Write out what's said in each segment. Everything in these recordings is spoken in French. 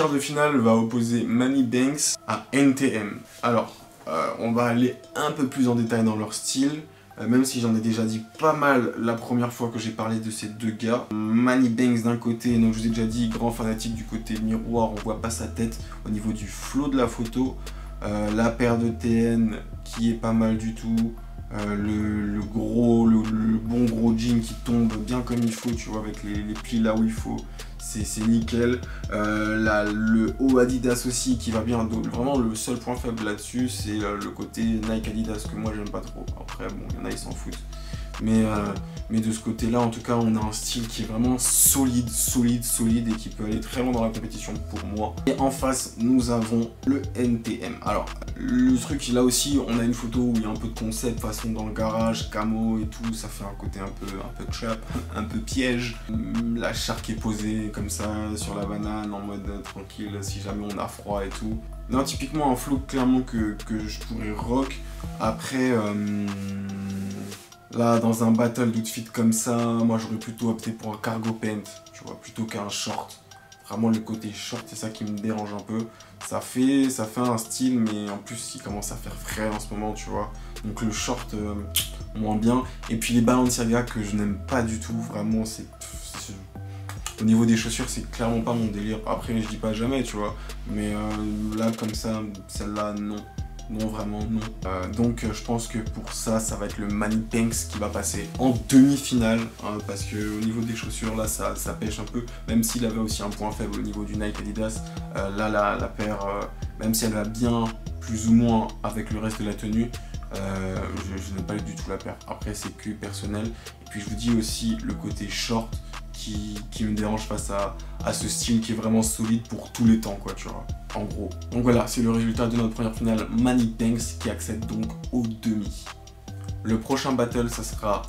quart de finale va opposer Manny Banks à NTM. Alors, on va aller un peu plus en détail dans leur style. Même si j'en ai déjà dit pas mal la première fois que j'ai parlé de ces deux gars. Manny Banks d'un côté, donc je vous ai déjà dit, grand fanatique du côté miroir, on voit pas sa tête au niveau du flow de la photo. La paire de TN qui est pas mal du tout. Le bon gros jean qui tombe bien comme il faut, tu vois, avec les plis là où il faut, c'est nickel. Le haut Adidas aussi qui va bien. Vraiment le seul point faible là-dessus, c'est le côté Nike Adidas que moi j'aime pas trop. Après bon, il y en a ils s'en foutent. Mais de ce côté-là, en tout cas, on a un style qui est vraiment solide et qui peut aller très loin dans la compétition pour moi. Et en face, nous avons le NTM. Alors, le truc, là aussi, on a une photo où il y a un peu de concept, façon dans le garage, camo et tout. Ça fait un côté un peu trap, un peu piège. La charque est posée comme ça sur la banane en mode tranquille si jamais on a froid et tout. Non, typiquement un flow clairement que je pourrais rock. Après... là, dans un battle d'outfit comme ça, moi j'aurais plutôt opté pour un cargo pant, tu vois, plutôt qu'un short. Vraiment le côté short, c'est ça qui me dérange un peu. Ça fait un style, mais en plus il commence à faire frais en ce moment, tu vois. Donc le short, moins bien. Et puis les Balenciaga que je n'aime pas du tout, vraiment, au niveau des chaussures, c'est clairement pas mon délire. Après, je dis pas jamais, tu vois. Mais là, comme ça, celle-là, non. Non, vraiment non. Donc je pense que pour ça, ça va être le Manny Banks qui va passer en demi-finale. Hein, parce que au niveau des chaussures, là, ça pêche un peu. Même s'il avait aussi un point faible au niveau du Nike Adidas. Là, la paire, même si elle va bien, plus ou moins, avec le reste de la tenue, je n'aime pas du tout la paire. Après, c'est que personnel. Et puis je vous dis aussi le côté short qui me dérange face à ce style qui est vraiment solide pour tous les temps, quoi, tu vois. En gros. Donc voilà, c'est le résultat de notre première finale. Manny Banks qui accède donc au demi. Le prochain battle, ça sera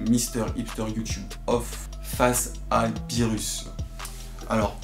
Mr Hipster YouTube Off face à Birus. Alors,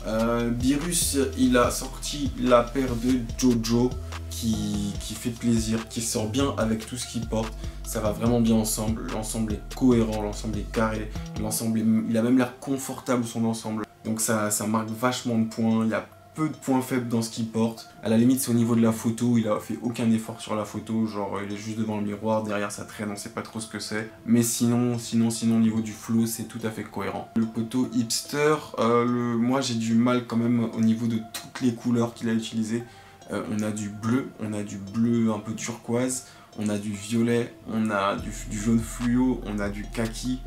Birus, il a sorti la paire de Jojo qui fait plaisir, qui sort bien avec tout ce qu'il porte. Ça va vraiment bien ensemble. L'ensemble est cohérent, l'ensemble est carré, il a même l'air confortable son ensemble. Donc ça marque vachement de points. Il y a peu de points faibles dans ce qu'il porte. À la limite, c'est au niveau de la photo, il a fait aucun effort sur la photo, genre il est juste devant le miroir, derrière ça traîne, on sait pas trop ce que c'est. Mais sinon, au niveau du flow, c'est tout à fait cohérent. Le poteau hipster, moi j'ai du mal quand même au niveau de toutes les couleurs qu'il a utilisées. On a du bleu un peu turquoise, on a du violet, on a du jaune fluo, on a du kaki.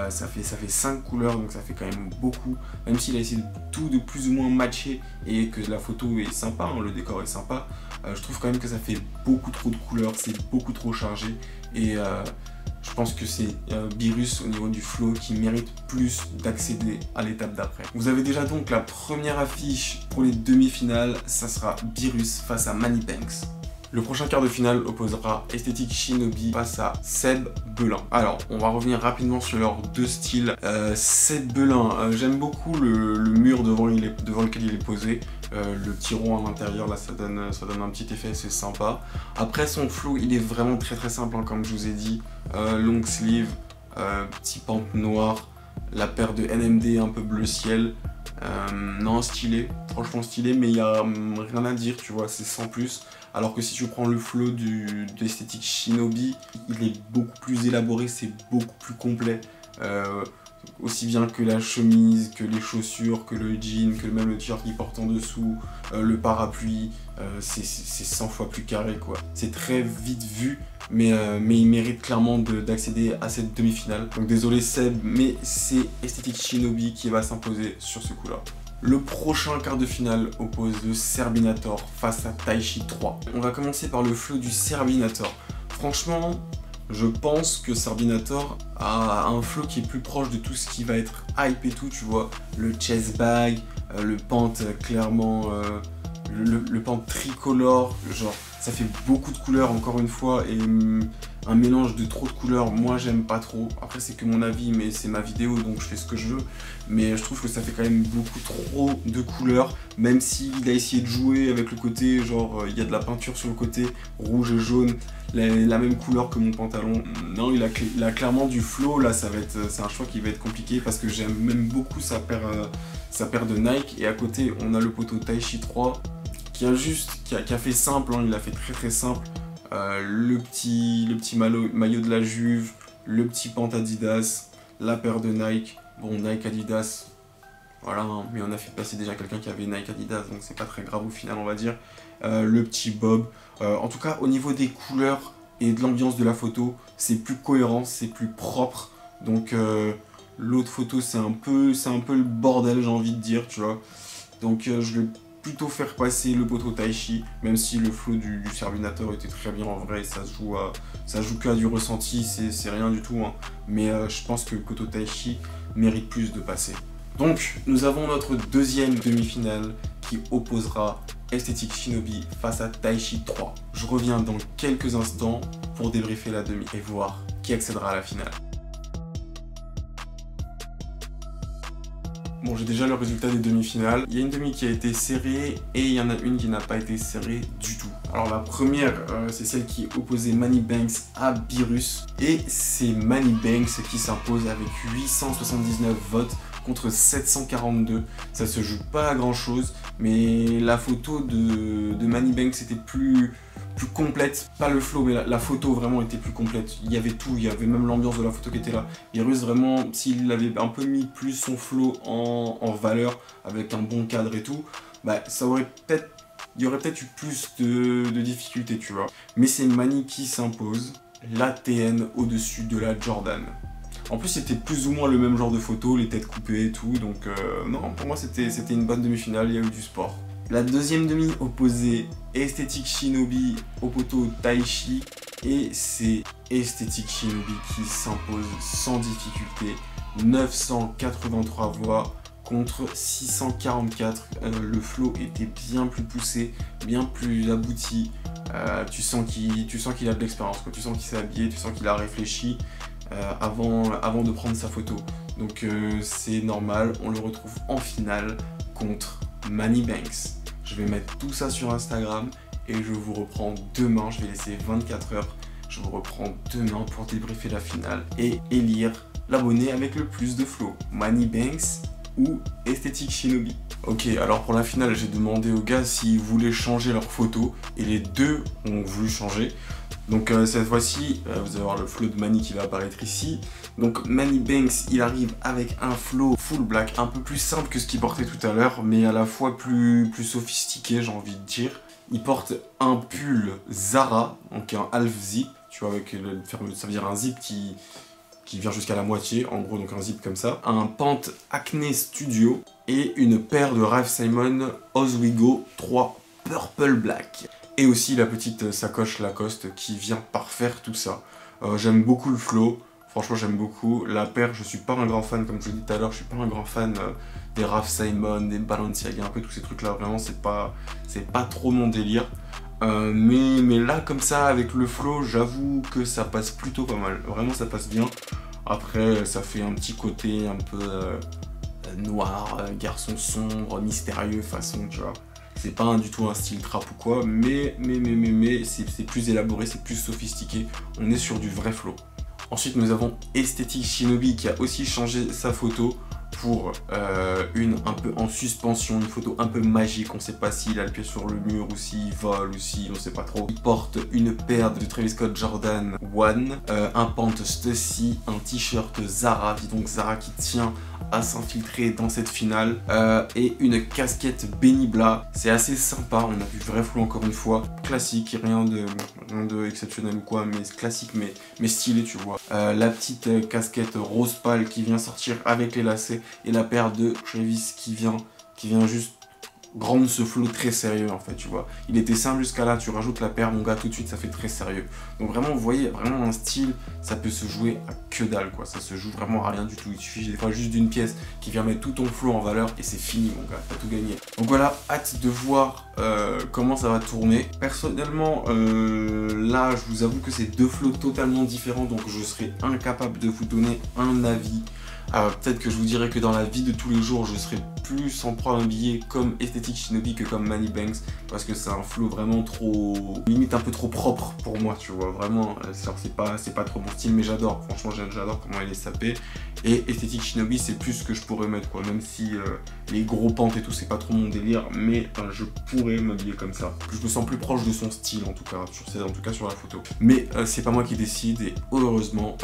Ça fait 5 couleurs, donc ça fait quand même beaucoup. Même s'il a essayé de plus ou moins matcher et que la photo est sympa, hein, le décor est sympa, je trouve quand même que ça fait beaucoup trop de couleurs, c'est beaucoup trop chargé. Et je pense que c'est Birus au niveau du flow qui mérite plus d'accéder à l'étape d'après. Vous avez déjà donc la première affiche pour les demi-finales, ça sera Birus face à Manny Banks. Le prochain quart de finale opposera Aesthetic Shinobi face à Seb Belin. Alors, on va revenir rapidement sur leurs deux styles. Seb Belin, j'aime beaucoup le mur devant lequel il est posé. Le petit rond à l'intérieur, là, ça donne un petit effet, c'est sympa. Après, son flow, il est vraiment très simple, hein, comme je vous ai dit. Long sleeve, petit pante noir, la paire de NMD un peu bleu ciel. Non, stylé, franchement stylé, mais il n'y a rien à dire, tu vois, c'est sans plus. Alors que si tu prends le flow de l'esthétique Shinobi, il est beaucoup plus élaboré, c'est beaucoup plus complet. Aussi bien que la chemise, que les chaussures, que le jean, que même le t-shirt qu'il porte en dessous, le parapluie, c'est 100 fois plus carré, quoi. C'est très vite vu, mais il mérite clairement d'accéder à cette demi-finale. Donc désolé Seb, mais c'est Aesthetic Shinobi qui va s'imposer sur ce coup-là. Le prochain quart de finale oppose le Serbinator face à Taichi 3. On va commencer par le flow du Serbinator. Franchement, je pense que Serbinator a un flow qui est plus proche de tout ce qui va être hype et tout, tu vois. Le chest bag, le pant clairement, le pant tricolore, genre ça fait beaucoup de couleurs encore une fois et un mélange de trop de couleurs, moi j'aime pas trop. Après c'est que mon avis, mais c'est ma vidéo donc je fais ce que je veux. Mais je trouve que ça fait quand même beaucoup trop de couleurs, même s'il a essayé de jouer avec le côté, genre il y a de la peinture sur le côté, rouge et jaune. la même couleur que mon pantalon. Non, il a clairement du flow. Là, c'est un choix qui va être compliqué parce que j'aime même beaucoup sa paire de Nike. Et à côté, on a le poteau Taichi 3 qui a fait simple, hein, il a fait très très simple. Le petit maillot de la Juve, le petit pant Adidas, la paire de Nike. Bon, Nike Adidas, voilà, hein, mais on a fait passer déjà quelqu'un qui avait Nike Adidas, donc c'est pas très grave au final, on va dire. Le petit bob. En tout cas, au niveau des couleurs et de l'ambiance de la photo, c'est plus cohérent, c'est plus propre. Donc l'autre photo, c'est un peu le bordel, j'ai envie de dire, tu vois. Donc je vais plutôt faire passer le poteau Taichi, même si le flow du Servinator était très bien en vrai, ça joue que à du ressenti, c'est rien du tout, hein. Mais je pense que le poteau Taichi mérite plus de passer. Donc nous avons notre deuxième demi-finale qui opposera Aesthetic Shinobi face à Taichi 3. Je reviens dans quelques instants pour débriefer la demi et voir qui accédera à la finale. Bon, j'ai déjà le résultat des demi-finales. Il y a une demi qui a été serrée et il y en a une qui n'a pas été serrée du tout. Alors la première, c'est celle qui opposait Manny Banks à Beerus. Et c'est Manny Banks qui s'impose avec 879 votes contre 742. Ça se joue pas à grand chose, mais la photo de Manny Banks était plus complète, pas le flow, mais la photo vraiment était plus complète. Il y avait tout, il y avait même l'ambiance de la photo qui était là. Beerus vraiment, s'il avait un peu mis plus son flow en valeur, avec un bon cadre et tout, bah ça aurait peut-être, il y aurait peut-être eu plus de difficultés, tu vois. Mais c'est Manny qui s'impose, la TN au-dessus de la Jordan. En plus, c'était plus ou moins le même genre de photo, les têtes coupées et tout, donc non, pour moi c'était une bonne demi-finale, il y a eu du sport. La deuxième demi opposait Aesthetic Shinobi au poteau Taichi et c'est Aesthetic Shinobi qui s'impose sans difficulté. 983 voix contre 644. Le flow était bien plus poussé, bien plus abouti. Tu sens qu'il a de l'expérience, tu sens qu'il s'est habillé, tu sens qu'il a réfléchi avant de prendre sa photo. Donc c'est normal, on le retrouve en finale contre Manny Banks. Je vais mettre tout ça sur Instagram et je vous reprends demain, je vais laisser 24 heures, je vous reprends demain pour débriefer la finale et élire l'abonné avec le plus de flow, Manny Banks ou Aesthetic Shinobi. Ok, alors pour la finale, j'ai demandé aux gars s'ils voulaient changer leur photo et les deux ont voulu changer. Donc cette fois-ci, vous allez voir le flow de Manny qui va apparaître ici. Donc Manny Banks, il arrive avec un flow full black, un peu plus simple que ce qu'il portait tout à l'heure, mais à la fois plus sophistiqué, j'ai envie de dire. Il porte un pull Zara, donc un half zip, tu vois, avec ça veut dire un zip qui vient jusqu'à la moitié, en gros, donc un zip comme ça. Un pant Acne Studio et une paire de Raf Simons Oswego 3 Purple Black. Et aussi la petite sacoche Lacoste qui vient parfaire tout ça. J'aime beaucoup le flow, franchement j'aime beaucoup. La paire, je suis pas un grand fan, comme je vous dis tout à l'heure, je suis pas un grand fan des Raf Simons, des Balenciaga, un peu tous ces trucs là, vraiment c'est pas trop mon délire. Mais là comme ça avec le flow, j'avoue que ça passe plutôt pas mal, vraiment ça passe bien. Après ça fait un petit côté un peu noir, garçon sombre, mystérieux façon, tu vois. C'est pas du tout un style trap ou quoi, mais c'est plus élaboré, c'est plus sophistiqué. On est sur du vrai flow. Ensuite, nous avons Aesthetic Shinobi qui a aussi changé sa photo pour une un peu en suspension, une photo un peu magique. On sait pas s'il a le pied sur le mur ou s'il vole ou si, on sait pas trop. Il porte une paire de Travis Scott Jordan 1, un pant Stussy, un t-shirt Zara, donc Zara qui tient à s'infiltrer dans cette finale, et une casquette Benibla. C'est assez sympa, on a du vrai flow encore une fois, classique, rien de exceptionnel ou quoi, mais classique mais stylé, tu vois. La petite casquette rose pâle qui vient sortir avec les lacets et la paire de Travis qui vient juste rendre ce flow très sérieux en fait, tu vois. Il était simple jusqu'à là, tu rajoutes la paire, mon gars, tout de suite ça fait très sérieux. Donc vraiment, vous voyez, vraiment un style, ça peut se jouer à que dalle quoi, ça se joue vraiment à rien du tout. Il suffit des fois juste d'une pièce qui vient mettre tout ton flow en valeur et c'est fini mon gars, t'as tout gagné. Donc voilà, hâte de voir comment ça va tourner. Personnellement, là je vous avoue que c'est deux flows totalement différents, donc je serai incapable de vous donner un avis Peut-être que je vous dirais que dans la vie de tous les jours, je serais plus en proie à m'habiller comme Aesthetic Shinobi que comme Manny Banks, parce que c'est un flow vraiment trop, limite un peu trop propre pour moi, tu vois, vraiment, c'est pas trop mon style, mais j'adore, franchement j'adore comment il est sapé. Et Aesthetic Shinobi, c'est plus ce que je pourrais mettre, quoi, même si les gros pentes et tout, c'est pas trop mon délire, mais je pourrais m'habiller comme ça. Je me sens plus proche de son style, en tout cas sur la photo. Mais c'est pas moi qui décide, et heureusement,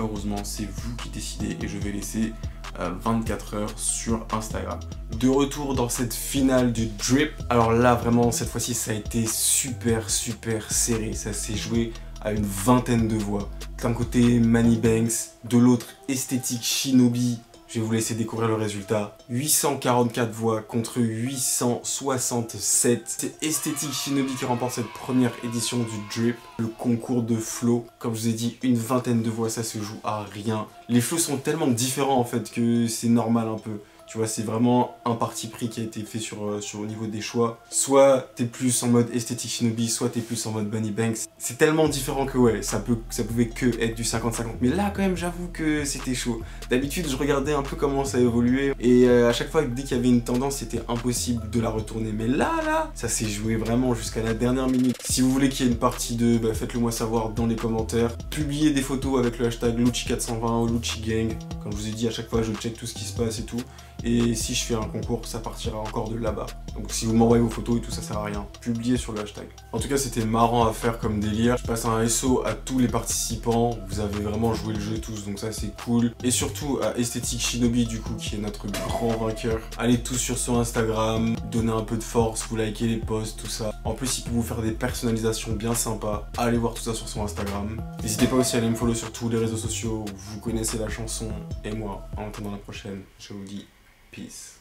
c'est vous qui décidez, et je vais laisser 24 heures sur Instagram. De retour dans cette finale du drip. Alors là, vraiment, cette fois-ci, ça a été super serré. Ça s'est joué à une vingtaine de voix. D'un côté, Manny Banks, de l'autre, Aesthetic Shinobi. Je vais vous laisser découvrir le résultat. 844 voix contre 867. C'est Aesthetic Shinobi qui remporte cette première édition du Drip, le concours de flow. Comme je vous ai dit, une vingtaine de voix, ça se joue à rien. Les flows sont tellement différents en fait que c'est normal un peu. Tu vois, c'est vraiment un parti pris qui a été fait sur au niveau des choix. Soit t'es plus en mode Aesthetic Shinobi, soit t'es plus en mode Manny Banks. C'est tellement différent que ouais, ça pouvait que être du 50-50. Mais là, quand même, j'avoue que c'était chaud. D'habitude, je regardais un peu comment ça évoluait. Et à chaque fois, dès qu'il y avait une tendance, c'était impossible de la retourner. Mais là, ça s'est joué vraiment jusqu'à la dernière minute. Si vous voulez qu'il y ait une partie 2, bah, faites-le moi savoir dans les commentaires. Publiez des photos avec le hashtag Lucci420 ou LucciGang. Comme je vous ai dit, à chaque fois, je check tout ce qui se passe et tout. Et si je fais un concours, ça partira encore de là-bas. Donc si vous m'envoyez vos photos et tout, ça sert à rien. Publiez sur le hashtag. En tout cas, c'était marrant à faire comme délire. Je passe un SO à tous les participants. Vous avez vraiment joué le jeu tous, donc ça c'est cool. Et surtout à Aesthetic Shinobi, du coup, qui est notre grand vainqueur. Allez tous sur son Instagram, donnez un peu de force, vous likez les posts, tout ça. En plus, il peut vous faire des personnalisations bien sympas. Allez voir tout ça sur son Instagram. N'hésitez pas aussi à aller me follow sur tous les réseaux sociaux. Vous connaissez la chanson. Et moi, en attendant la prochaine, je vous dis peace.